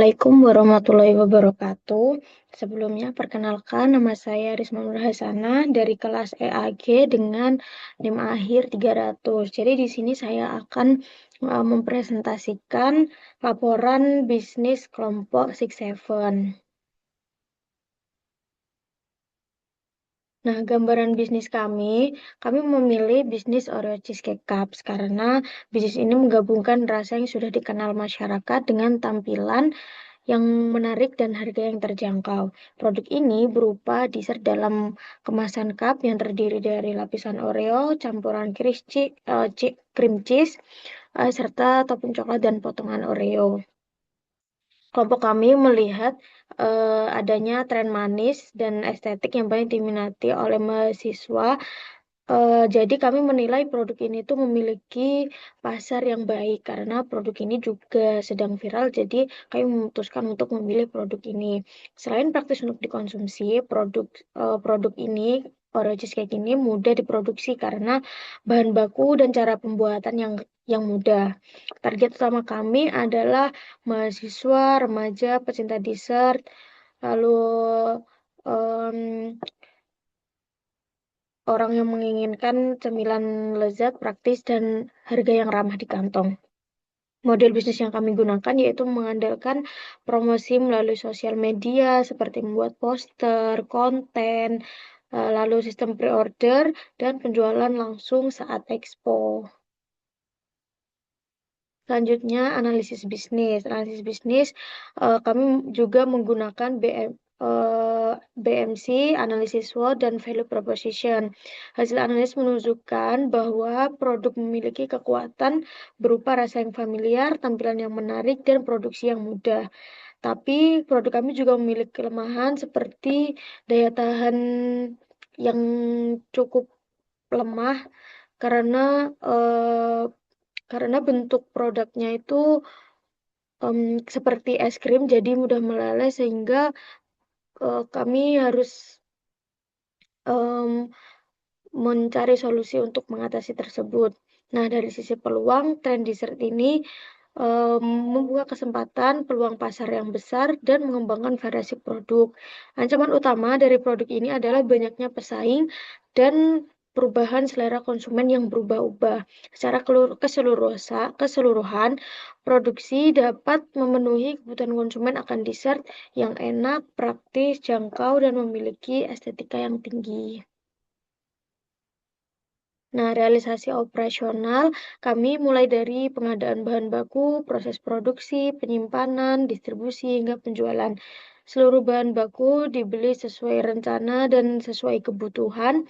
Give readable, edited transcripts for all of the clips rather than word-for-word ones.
Assalamualaikum warahmatullahi wabarakatuh. Sebelumnya perkenalkan nama saya Risma Nurhasana dari kelas EAG dengan NIM akhir 300. Jadi di sini saya akan mempresentasikan laporan bisnis kelompok Six Seven. Nah, gambaran bisnis kami memilih bisnis Oreo Cheesecake Cups karena bisnis ini menggabungkan rasa yang sudah dikenal masyarakat dengan tampilan yang menarik dan harga yang terjangkau. Produk ini berupa dessert dalam kemasan cup yang terdiri dari lapisan Oreo, campuran cream cheese, serta topping coklat dan potongan Oreo. Kelompok kami melihat adanya tren manis dan estetik yang banyak diminati oleh mahasiswa. Jadi kami menilai produk ini tuh memiliki pasar yang baik karena produk ini juga sedang viral. Jadi kami memutuskan untuk memilih produk ini. Selain praktis untuk dikonsumsi, produk ini Oreo cheesecake ini mudah diproduksi karena bahan baku dan cara pembuatan yang mudah. Target utama kami adalah mahasiswa, remaja, pecinta dessert, lalu em, orang yang menginginkan cemilan lezat, praktis, dan harga yang ramah di kantong. Model bisnis yang kami gunakan yaitu mengandalkan promosi melalui sosial media seperti membuat poster, konten, lalu sistem pre-order, dan penjualan langsung saat expo. Selanjutnya, analisis bisnis. Analisis bisnis, kami juga menggunakan BMC, analisis SWOT, dan value proposition. Hasil analisis menunjukkan bahwa produk memiliki kekuatan berupa rasa yang familiar, tampilan yang menarik, dan produksi yang mudah. Tapi produk kami juga memiliki kelemahan seperti daya tahan yang cukup lemah karena eh, karena bentuk produknya itu seperti es krim, jadi mudah meleleh sehingga kami harus em, mencari solusi untuk mengatasi tersebut. Nah, dari sisi peluang, tren dessert ini membuka kesempatan, peluang pasar yang besar, dan mengembangkan variasi produk. Ancaman utama dari produk ini adalah banyaknya pesaing dan perubahan selera konsumen yang berubah-ubah. Secara keseluruhan, produksi dapat memenuhi kebutuhan konsumen akan dessert yang enak, praktis, jangkau, dan memiliki estetika yang tinggi. Nah, realisasi operasional kami mulai dari pengadaan bahan baku, proses produksi, penyimpanan, distribusi, hingga penjualan. Seluruh bahan baku dibeli sesuai rencana dan sesuai kebutuhan.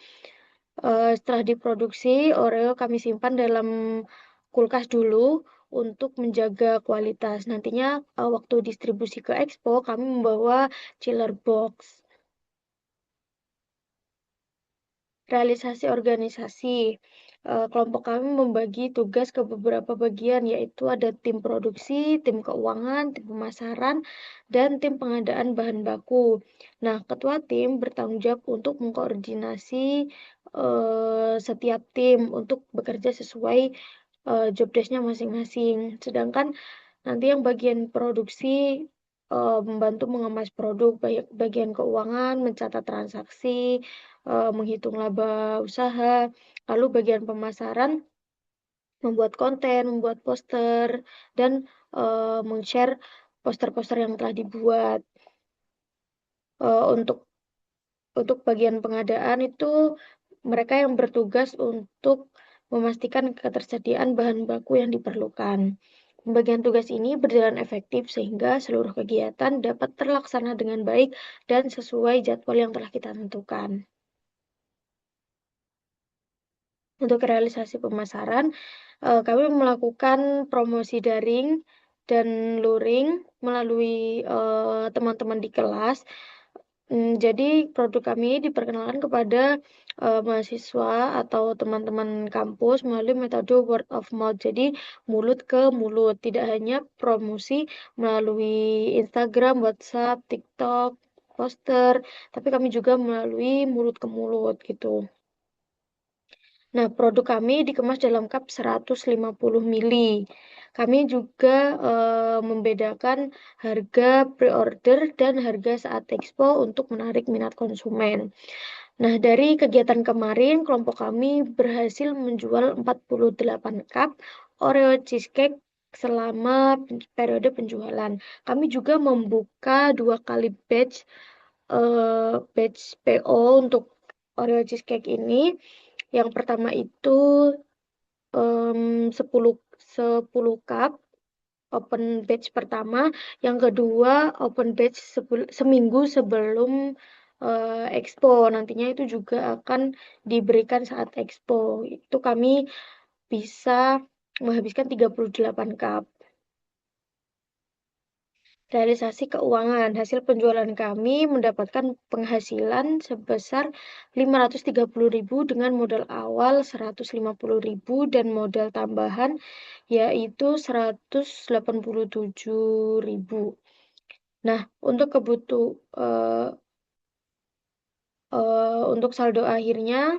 Setelah diproduksi, Oreo kami simpan dalam kulkas dulu untuk menjaga kualitas. Nantinya waktu distribusi ke Expo, kami membawa chiller box. Realisasi organisasi. Kelompok kami membagi tugas ke beberapa bagian, yaitu ada tim produksi, tim keuangan, tim pemasaran, dan tim pengadaan bahan baku. Nah, ketua tim bertanggung jawab untuk mengkoordinasi setiap tim untuk bekerja sesuai job desk-nya masing-masing. Sedangkan nanti yang bagian produksi membantu mengemas produk, bagian keuangan mencatat transaksi, menghitung laba usaha, lalu bagian pemasaran membuat konten, membuat poster, dan meng-share poster-poster yang telah dibuat. Untuk bagian pengadaan itu mereka yang bertugas untuk memastikan ketersediaan bahan baku yang diperlukan. Pembagian tugas ini berjalan efektif sehingga seluruh kegiatan dapat terlaksana dengan baik dan sesuai jadwal yang telah kita tentukan. Untuk realisasi pemasaran, kami melakukan promosi daring dan luring melalui teman-teman di kelas. Jadi produk kami diperkenalkan kepada mahasiswa atau teman-teman kampus melalui metode word of mouth. Jadi mulut ke mulut, tidak hanya promosi melalui Instagram, WhatsApp, TikTok, poster, tapi kami juga melalui mulut ke mulut gitu. Nah, produk kami dikemas dalam cup 150 ml. Kami juga membedakan harga pre-order dan harga saat expo untuk menarik minat konsumen. Nah, dari kegiatan kemarin, kelompok kami berhasil menjual 48 cup Oreo cheesecake selama periode penjualan. Kami juga membuka 2 kali batch PO untuk Oreo cheesecake ini. Yang pertama itu 10 10 cup open batch pertama, yang kedua open batch seminggu sebelum expo. Nantinya itu juga akan diberikan saat expo. Itu kami bisa menghabiskan 38 cup. Realisasi keuangan, hasil penjualan kami mendapatkan penghasilan sebesar 530.000 dengan modal awal 150.000 dan modal tambahan yaitu 187.000. Nah, untuk saldo akhirnya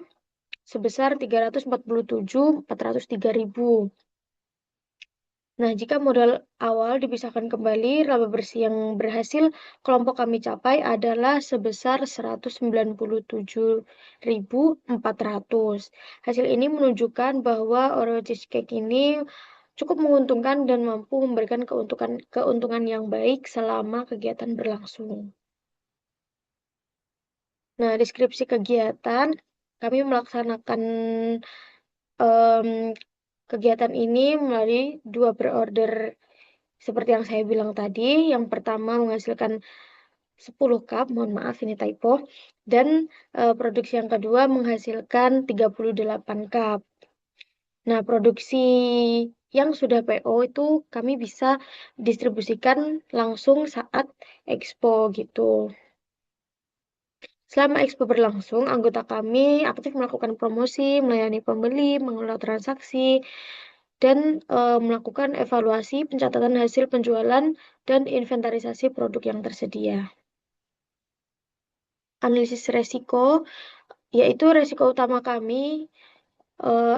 sebesar 347.403.000. Nah, jika modal awal dipisahkan kembali, laba bersih yang berhasil kelompok kami capai adalah sebesar 197.400. Hasil ini menunjukkan bahwa Oreo cheesecake ini cukup menguntungkan dan mampu memberikan keuntungan yang baik selama kegiatan berlangsung. Nah, deskripsi kegiatan, kami melaksanakan em, kegiatan ini melalui 2 pre-order seperti yang saya bilang tadi. Yang pertama menghasilkan 10 cup, mohon maaf ini typo, dan produksi yang kedua menghasilkan 38 cup. Nah, produksi yang sudah PO itu kami bisa distribusikan langsung saat expo gitu. Selama expo berlangsung, anggota kami aktif melakukan promosi, melayani pembeli, mengelola transaksi, dan melakukan evaluasi, pencatatan hasil penjualan, dan inventarisasi produk yang tersedia. Analisis resiko, yaitu resiko utama kami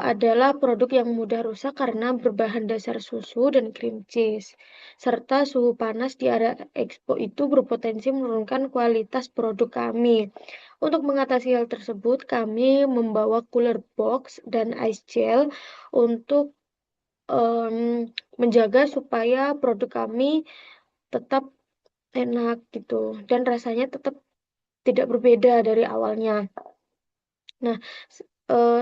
adalah produk yang mudah rusak karena berbahan dasar susu dan cream cheese, serta suhu panas di area expo itu berpotensi menurunkan kualitas produk kami. Untuk mengatasi hal tersebut, kami membawa cooler box dan ice gel untuk menjaga supaya produk kami tetap enak gitu dan rasanya tetap tidak berbeda dari awalnya. Nah,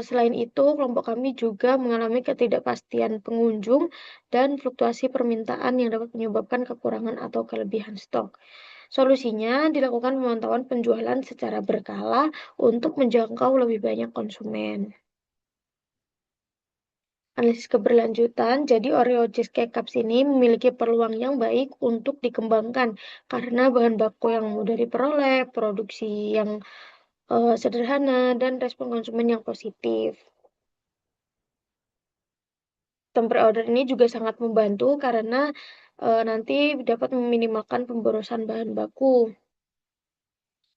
selain itu, kelompok kami juga mengalami ketidakpastian pengunjung dan fluktuasi permintaan yang dapat menyebabkan kekurangan atau kelebihan stok. Solusinya dilakukan pemantauan penjualan secara berkala untuk menjangkau lebih banyak konsumen. Analisis keberlanjutan, jadi Oreo Cheesecake Cups ini memiliki peluang yang baik untuk dikembangkan karena bahan baku yang mudah diperoleh, produksi yang sederhana, dan respon konsumen yang positif. Sistem pre-order ini juga sangat membantu karena nanti dapat meminimalkan pemborosan bahan baku.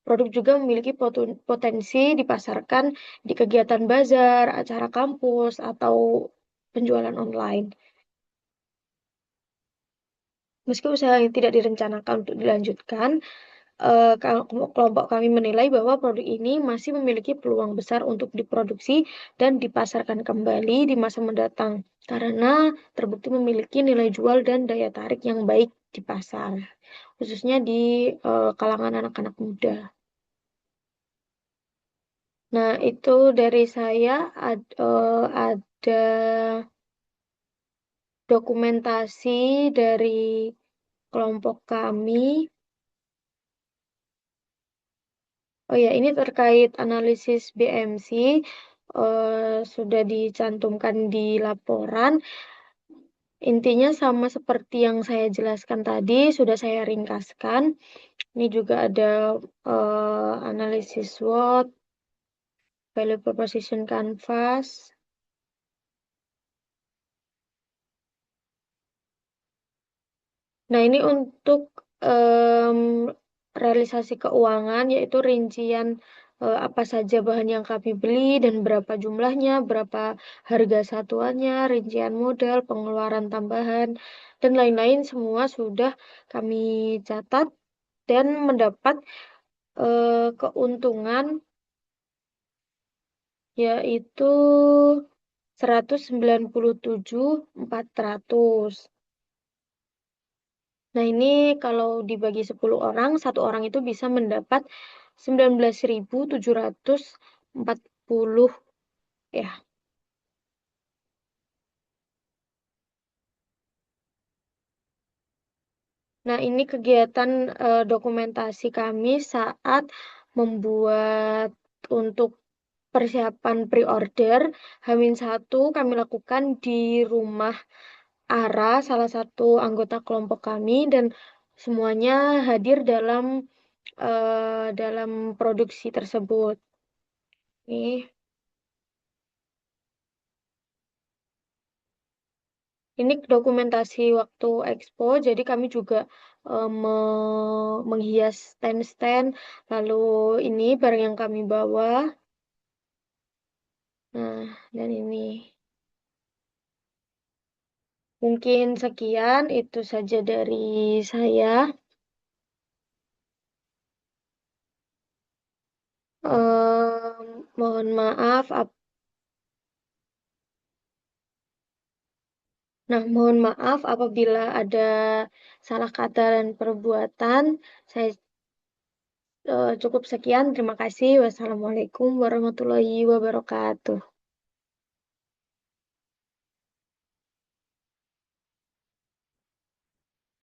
Produk juga memiliki potensi dipasarkan di kegiatan bazar, acara kampus, atau penjualan online. Meski usaha yang tidak direncanakan untuk dilanjutkan, kelompok kami menilai bahwa produk ini masih memiliki peluang besar untuk diproduksi dan dipasarkan kembali di masa mendatang karena terbukti memiliki nilai jual dan daya tarik yang baik di pasar, khususnya di kalangan anak-anak muda. Nah, itu dari saya ada dokumentasi dari kelompok kami. Oh ya, ini terkait analisis BMC sudah dicantumkan di laporan. Intinya sama seperti yang saya jelaskan tadi, sudah saya ringkaskan. Ini juga ada analisis SWOT, value proposition canvas. Nah, ini untuk realisasi keuangan, yaitu rincian apa saja bahan yang kami beli dan berapa jumlahnya, berapa harga satuannya, rincian modal, pengeluaran tambahan, dan lain-lain semua sudah kami catat dan mendapat keuntungan yaitu 197.400. Nah, ini kalau dibagi 10 orang, satu orang itu bisa mendapat 19.740 ya. Nah, ini kegiatan dokumentasi kami saat membuat untuk persiapan pre-order. Hamin 1 kami lakukan di rumah Ara, salah satu anggota kelompok kami, dan semuanya hadir dalam produksi tersebut. Nih, ini dokumentasi waktu expo, jadi kami juga menghias stand-stand, lalu ini barang yang kami bawa. Nah, dan ini. Mungkin sekian, itu saja dari saya. Mohon maaf, mohon maaf apabila ada salah kata dan perbuatan. Saya cukup sekian. Terima kasih. Wassalamualaikum warahmatullahi wabarakatuh.